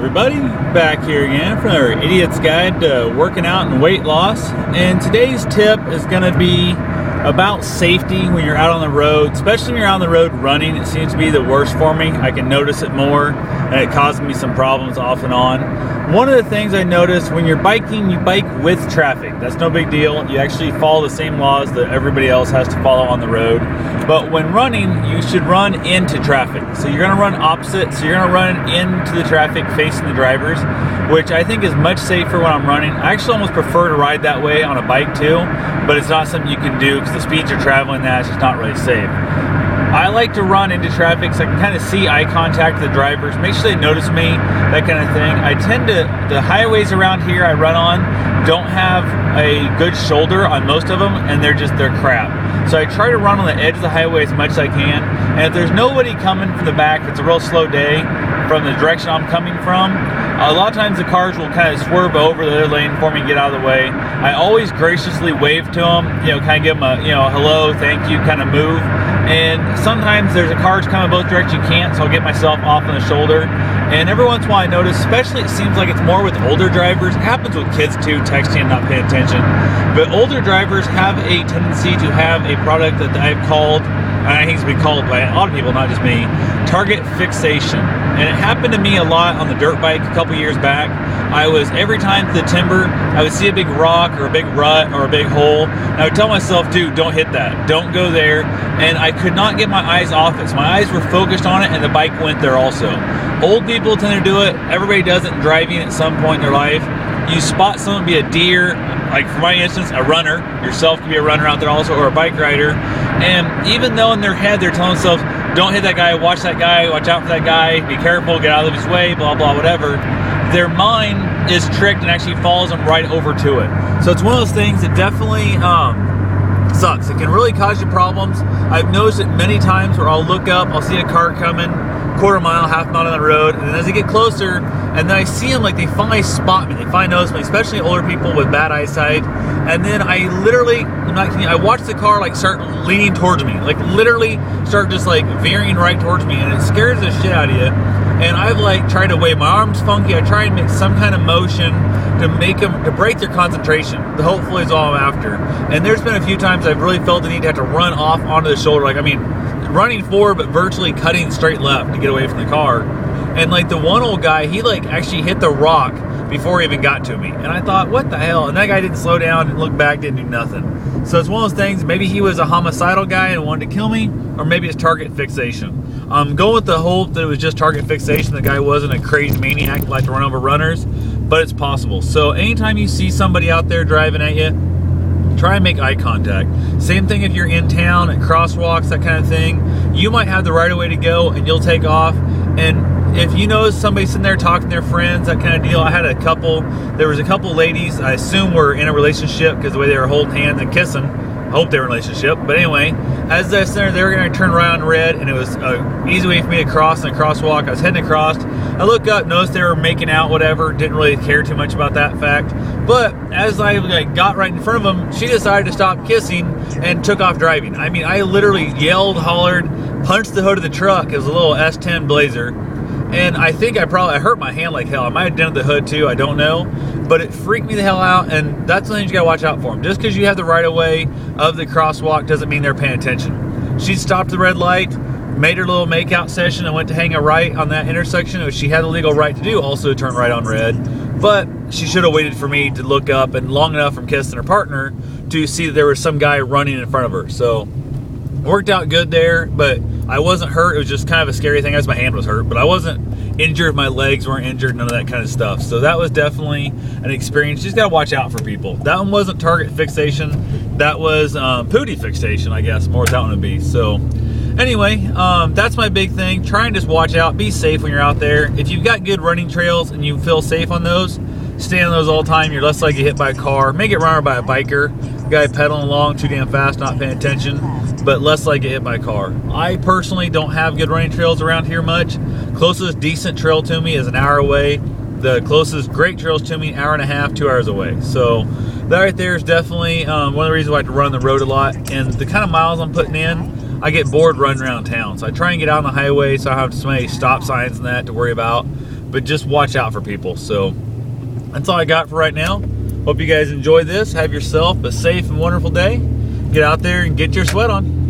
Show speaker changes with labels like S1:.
S1: everybody, back here again for our Idiot's Guide to Working Out and Weight Loss. And today's tip is going to be about safety when you're out on the road, especially when you're out on the road running. It seems to be the worst for me. I can notice it more, and it causes me some problems off and on. One of the things I notice when you're biking, you bike with traffic. That's no big deal. You actually follow the same laws that everybody else has to follow on the road. But when running, you should run into traffic. So you're going to run opposite. So you're going to run into the traffic facing the drivers, which I think is much safer when I'm running. I actually almost prefer to ride that way on a bike too, but it's not something you can do because the speeds you're traveling at is just not really safe. I like to run into traffic so I can kind of see eye contact with the drivers, make sure they notice me, that kind of thing. I tend to, the highways around here I run on don't have a good shoulder on most of them, and they're crap. So I try to run on the edge of the highway as much as I can, and if there's nobody coming from the back, if it's a real slow day from the direction I'm coming from, a lot of times the cars will kind of swerve over the other lane for me and get out of the way. I always graciously wave to them, kind of give them a, hello, thank you kind of move. And sometimes there's a cars coming both directions, you can't, so I'll get myself off on the shoulder. And every once in a while I notice, especially it seems like it's more with older drivers, it happens with kids too, texting and not paying attention, but older drivers have a tendency to have a product that I've called, and I think it's been called by a lot of people, not just me, target fixation. And it happened to me a lot on the dirt bike a couple years back. Every time to the timber, I would see a big rock or a big rut or a big hole, and I would tell myself, dude, don't hit that, don't go there. And I could not get my eyes off it. So my eyes were focused on it, and the bike went there also. Old people tend to do it. Everybody does it in driving at some point in their life. You spot someone, be a deer, like for my instance, a runner. Yourself could be a runner out there also, or a bike rider. And even though in their head they're telling themselves, don't hit that guy, watch out for that guy, be careful, get out of his way, blah, blah, whatever, their mind is tricked and actually follows them right over to it. So it's one of those things that definitely sucks. It can really cause you problems. I've noticed it many times where I'll look up, I'll see a car coming, quarter mile, half mile on the road, and then as they get closer, and then I see them, like they finally spot me, they finally notice me, especially older people with bad eyesight, and then I literally, I'm not kidding, I watch the car like start leaning towards me, like literally start just like veering right towards me, and it scares the shit out of you. And I've like tried to wave my arms funky, I try and make some kind of motion to break their concentration. Hopefully is all I'm after. And there's been a few times I've really felt the need to have to run off onto the shoulder, running forward but virtually cutting straight left to get away from the car. And like the one old guy, he like actually hit the rock before he even got to me. And I thought, what the hell? And that guy didn't slow down and look back, didn't do nothing. So it's one of those things, maybe he was a homicidal guy and wanted to kill me, or maybe it's target fixation. I'm going with the hope that it was just target fixation. The guy wasn't a crazy maniac that liked to run over runners, but it's possible. So anytime you see somebody out there driving at you, try and make eye contact. Same thing if you're in town at crosswalks, that kind of thing. You might have the right of way to go and you'll take off. And if you notice somebody sitting there talking to their friends, that kind of deal. There was a couple ladies, I assume were in a relationship because the way they were holding hands and kissing. I hope they were in a relationship. But anyway, as they were there, they were going to turn right on red, and it was an easy way for me to cross in a crosswalk. I was heading across. I looked up, noticed they were making out, whatever. Didn't really care too much about that fact. But as I got right in front of them, she decided to stop kissing and took off driving. I mean, I literally yelled, hollered, punched the hood of the truck. It was a little S10 Blazer. And I think I hurt my hand like hell. I might have dented the hood too, I don't know. But it freaked me the hell out, and that's the thing you gotta watch out for them. Just because you have the right of way of the crosswalk doesn't mean they're paying attention. She stopped the red light, made her little make-out session, and went to hang a right on that intersection, which she had the legal right to do, also to turn right on red. But she should have waited for me to look up and long enough from kissing her partner to see that there was some guy running in front of her. So worked out good there, but I wasn't hurt. It was just kind of a scary thing as my hand was hurt, but I wasn't injured. My legs weren't injured, none of that kind of stuff. So that was definitely an experience. You just got to watch out for people. That one wasn't target fixation. That was pootie fixation, I guess, more what that one would be. So anyway, that's my big thing. Try and just watch out. Be safe when you're out there. If you've got good running trails and you feel safe on those, stay on those all the time. You're less likely to get hit by a car. May get run over by a biker, guy pedaling along too damn fast, not paying attention, but less likely to get hit by a car. I personally don't have good running trails around here much. Closest decent trail to me is an hour away. The closest great trails to me, hour and a half, 2 hours away. So that right there is definitely one of the reasons why I like to run the road a lot. And the kind of miles I'm putting in, I get bored running around town. So I try and get out on the highway so I have so many stop signs and that to worry about. but just watch out for people. So that's all I got for right now. Hope you guys enjoy this. Have yourself a safe and wonderful day. Get out there and get your sweat on.